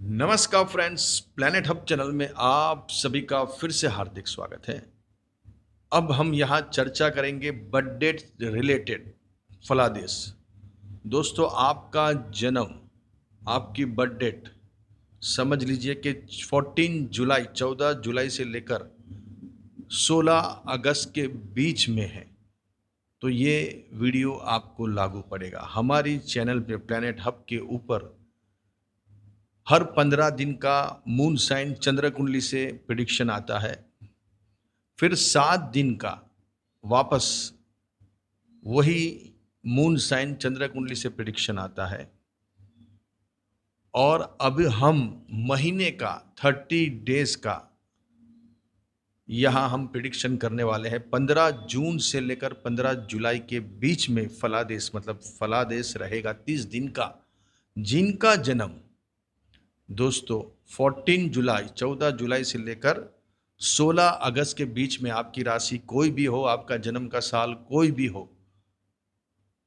नमस्कार friends, planet hub channel में आप सभी का फिर से हार्दिक स्वागत है। अब हम यहाँ चर्चा करेंगे बर्थ डेट रिलेटेड फलादेश। दोस्तों, आपका जन्म, आपकी बर्थ डेट समझ लीजिए कि 14 जुलाई 14 जुलाई से लेकर 16 अगस्त के बीच में है, तो ये वीडियो आपको लागू पड़ेगा। हमारी चैनल पे प्लैनेट हब के ऊपर हर 15 दिन का मून साइन चंद्र कुंडली से प्रिडिक्शन आता है। फिर 7 दिन का वापस वही मून साइन चंद्र कुंडली से प्रिडिक्शन आता है। और अब हम महीने का 30 डेज का यहाँ हम प्रिडिक्शन करने वाले हैं। 15 जून से लेकर 15 जुलाई के बीच में फलादेश, मतलब फलादेश रहेगा 30 दिन का। जिनका जन्म दोस्तों 14 जुलाई 14 जुलाई से लेकर 16 अगस्त के बीच में, आपकी राशि कोई भी हो, आपका जन्म का साल कोई भी हो,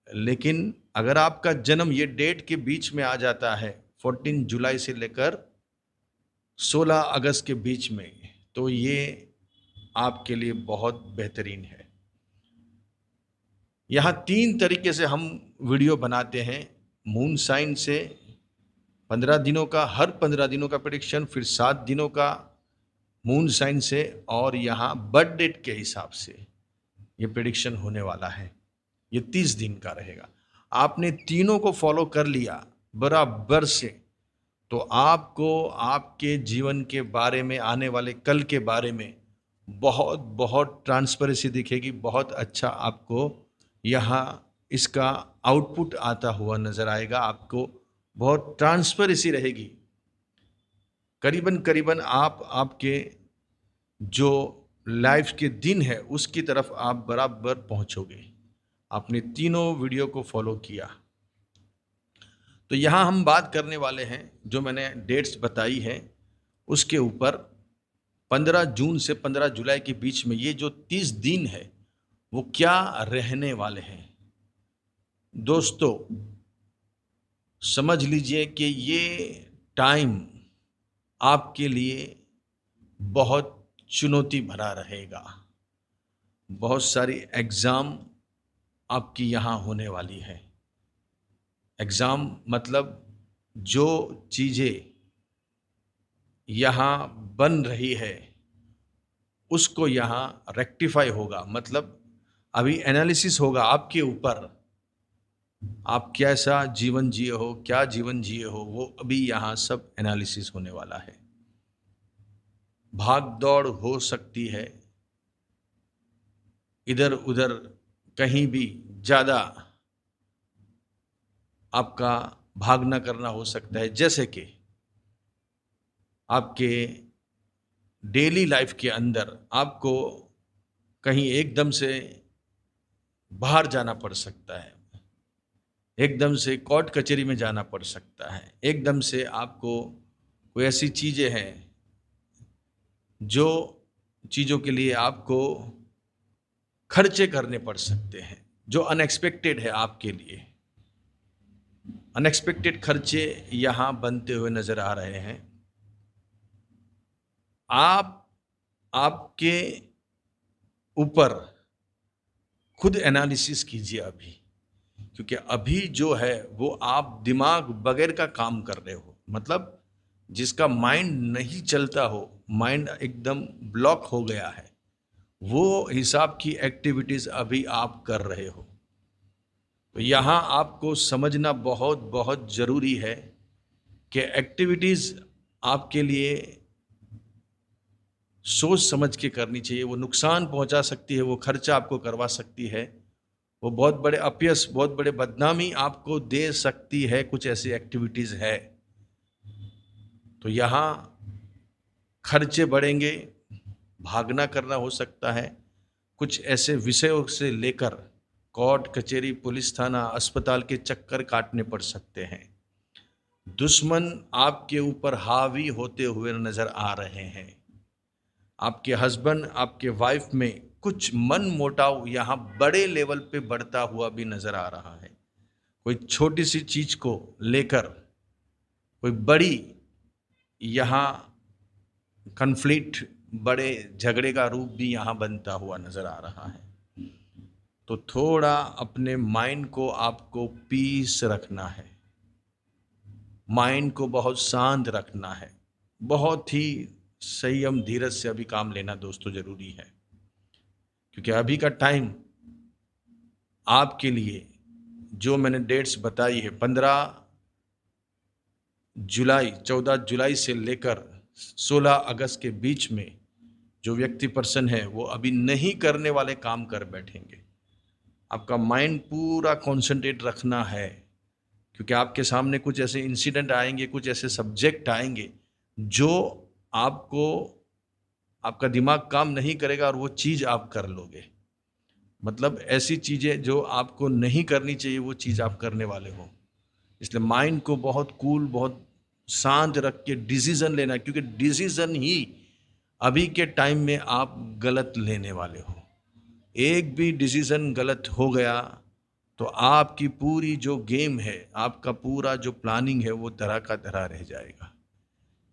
लेकिन अगर आपका जन्म ये डेट के बीच में आ जाता है 14 जुलाई से लेकर 16 अगस्त के बीच में, तो ये आपके लिए बहुत बेहतरीन है। यहाँ 3 तरीके से हम वीडियो बनाते हैं। मून साइन से 15 दिनों का, हर 15 दिनों का प्रेडिक्शन, फिर 7 दिनों का मून साइन से, और यहाँ बर्थ डेट के हिसाब से ये प्रेडिक्शन होने वाला है। ये 30 दिन का रहेगा। आपने तीनों को फॉलो कर लिया बराबर से, तो आपको आपके जीवन के बारे में, आने वाले कल के बारे में बहुत बहुत ट्रांसपेरेंसी दिखेगी। बहुत अच्छा आपको यहाँ इसका आउटपुट आता हुआ नजर आएगा। आपको बहुत ट्रांसपेरेंसी रहेगी। करीबन करीबन आप आपके जो लाइफ के दिन है उसकी तरफ आप बराबर पहुंचोगे। आपने तीनों वीडियो को फॉलो किया। तो यहाँ हम बात करने वाले हैं, जो मैंने डेट्स बताई है उसके ऊपर। 15 जून से 15 जुलाई के बीच में ये जो 30 दिन है वो क्या रहने वाले हैं। दोस्तों, समझ लीजिए कि ये टाइम आपके लिए बहुत चुनौती भरा रहेगा। बहुत सारी एग्ज़ाम आपकी यहाँ होने वाली है। एग्ज़ाम मतलब जो चीज़ें यहाँ बन रही है उसको यहाँ रेक्टिफाई होगा। मतलब अभी एनालिसिस होगा आपके ऊपर, आप कैसा जीवन जिए हो, क्या जीवन जिए हो, वो अभी यहाँ सब एनालिसिस होने वाला है। भाग दौड़ हो सकती है, इधर उधर कहीं भी ज़्यादा आपका भागना करना हो सकता है। जैसे कि आपके डेली लाइफ के अंदर आपको कहीं एकदम से बाहर जाना पड़ सकता है, एकदम से कोर्ट कचहरी में जाना पड़ सकता है, एकदम से आपको कोई ऐसी चीज़ें हैं जो चीज़ों के लिए आपको खर्चे करने पड़ सकते हैं, जो अनएक्सपेक्टेड है आपके लिए। अनएक्सपेक्टेड खर्चे यहाँ बनते हुए नज़र आ रहे हैं। आप आपके ऊपर खुद एनालिसिस कीजिए अभी, क्योंकि अभी जो है वो आप दिमाग बगैर का काम कर रहे हो। मतलब जिसका माइंड नहीं चलता हो, माइंड एकदम ब्लॉक हो गया है, वो हिसाब की एक्टिविटीज़ अभी आप कर रहे हो। तो यहाँ आपको समझना बहुत बहुत ज़रूरी है कि एक्टिविटीज़ आपके लिए सोच समझ के करनी चाहिए। वो नुकसान पहुंचा सकती है, वो खर्चा आपको करवा सकती है, वो बहुत बड़े अपयश, बहुत बड़े बदनामी आपको दे सकती है। कुछ ऐसी एक्टिविटीज़ है। तो यहाँ खर्चे बढ़ेंगे, भागना करना हो सकता है, कुछ ऐसे विषयों से लेकर कोर्ट कचहरी, पुलिस थाना, अस्पताल के चक्कर काटने पड़ सकते हैं। दुश्मन आपके ऊपर हावी होते हुए नजर आ रहे हैं। आपके हस्बैंड, आपके वाइफ में कुछ मन मोटाव यहाँ बड़े लेवल पे बढ़ता हुआ भी नजर आ रहा है। कोई छोटी सी चीज को लेकर कोई बड़ी यहाँ कन्फ्लिक्ट, बड़े झगड़े का रूप भी यहाँ बनता हुआ नज़र आ रहा है। तो थोड़ा अपने माइंड को आपको पीस रखना है, माइंड को बहुत शांत रखना है, बहुत ही संयम धीरज से अभी काम लेना दोस्तों ज़रूरी है। क्योंकि अभी का टाइम आपके लिए, जो मैंने डेट्स बताई है, 14 जुलाई से लेकर 16 अगस्त के बीच में जो व्यक्ति पर्सन है वो अभी नहीं करने वाले काम कर बैठेंगे। आपका माइंड पूरा कॉन्सेंट्रेट रखना है, क्योंकि आपके सामने कुछ ऐसे इंसिडेंट आएंगे, कुछ ऐसे सब्जेक्ट आएंगे जो आपको, आपका दिमाग काम नहीं करेगा और वो चीज़ आप कर लोगे। मतलब ऐसी चीज़ें जो आपको नहीं करनी चाहिए वो चीज़ आप करने वाले हो। इसलिए माइंड को बहुत कूल, बहुत शांत रख के डिसीजन लेना, क्योंकि डिसीजन ही अभी के टाइम में आप गलत लेने वाले हो। एक भी डिसीजन गलत हो गया तो आपकी पूरी जो गेम है, आपका पूरा जो प्लानिंग है वो धरा का धरा रह जाएगा।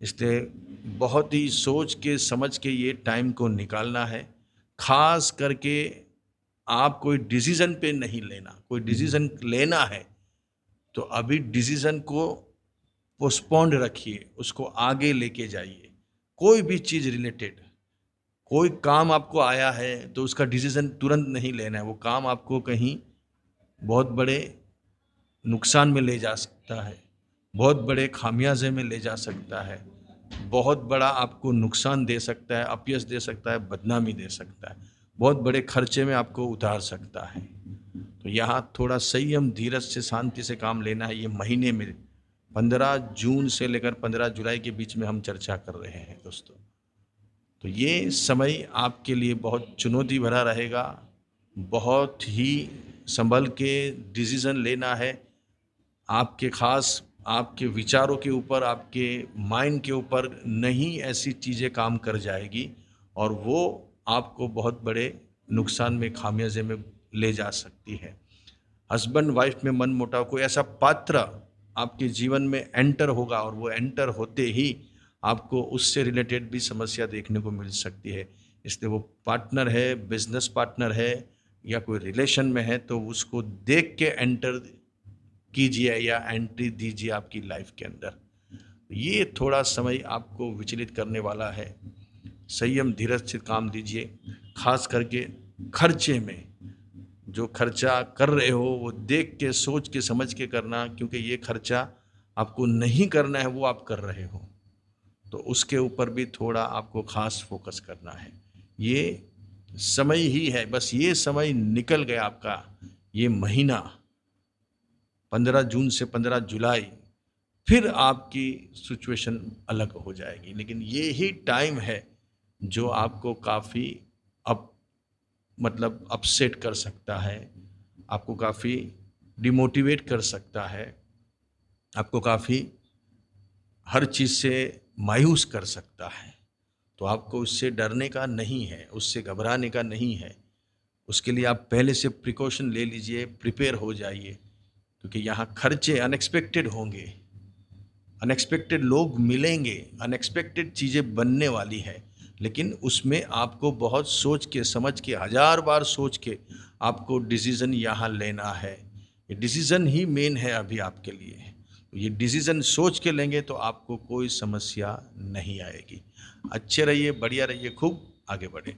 इसलिए बहुत ही सोच के समझ के ये टाइम को निकालना है। खास करके आप कोई डिसीजन पे नहीं लेना, कोई डिसीजन लेना है तो अभी डिसीजन को पोस्टपोन्ड रखिए, उसको आगे लेके जाइए। कोई भी चीज़ रिलेटेड, कोई काम आपको आया है तो उसका डिसीजन तुरंत नहीं लेना है। वो काम आपको कहीं बहुत बड़े नुकसान में ले जा सकता है, बहुत बड़े खामियाजे में ले जा सकता है, बहुत बड़ा आपको नुकसान दे सकता है, अपयश दे सकता है, बदनामी दे सकता है, बहुत बड़े खर्चे में आपको उतार सकता है। तो यहाँ थोड़ा संयम धीरज से शांति से काम लेना है। ये महीने में 15 जून से लेकर 15 जुलाई के बीच में हम चर्चा कर रहे हैं दोस्तों। तो ये समय आपके लिए बहुत चुनौती भरा रहेगा, बहुत ही संभल के डिसीज़न लेना है। आपके खास आपके विचारों के ऊपर, आपके माइंड के ऊपर नहीं ऐसी चीज़ें काम कर जाएगी और वो आपको बहुत बड़े नुकसान में, खामियाजे में ले जा सकती है। हस्बैंड वाइफ में मन मुटाव, कोई ऐसा पात्र आपके जीवन में एंटर होगा और वो एंटर होते ही आपको उससे रिलेटेड भी समस्या देखने को मिल सकती है। इसलिए वो पार्टनर है, बिजनेस पार्टनर है या कोई रिलेशन में है तो उसको देख के एंटर कीजिए या एंट्री दीजिए आपकी लाइफ के अंदर। ये थोड़ा समय आपको विचलित करने वाला है। संयम धीरज से काम दीजिए, खास करके खर्चे में। जो खर्चा कर रहे हो वो देख के, सोच के, समझ के करना, क्योंकि ये खर्चा आपको नहीं करना है, वो आप कर रहे हो, तो उसके ऊपर भी थोड़ा आपको खास फोकस करना है। ये समय ही है, बस ये समय निकल गया आपका, ये महीना 15 जून से 15 जुलाई, फिर आपकी सिचुएशन अलग हो जाएगी। लेकिन ये ही टाइम है जो आपको काफ़ी मतलब अपसेट कर सकता है, आपको काफ़ी डिमोटिवेट कर सकता है, आपको काफ़ी हर चीज़ से मायूस कर सकता है। तो आपको उससे डरने का नहीं है, उससे घबराने का नहीं है। उसके लिए आप पहले से प्रिकॉशन ले लीजिए, प्रिपेयर हो जाइए, क्योंकि यहाँ खर्चे अनएक्सपेक्टेड होंगे, अनएक्सपेक्टेड लोग मिलेंगे, अनएक्सपेक्टेड चीज़ें बनने वाली है। लेकिन उसमें आपको बहुत सोच के, समझ के, 1000 बार सोच के आपको डिसीज़न यहाँ लेना है। ये डिसीज़न ही मेन है अभी आपके लिए। ये डिसीज़न सोच के लेंगे तो आपको कोई समस्या नहीं आएगी। अच्छे रहिए, बढ़िया रहिए, खूब आगे बढ़े।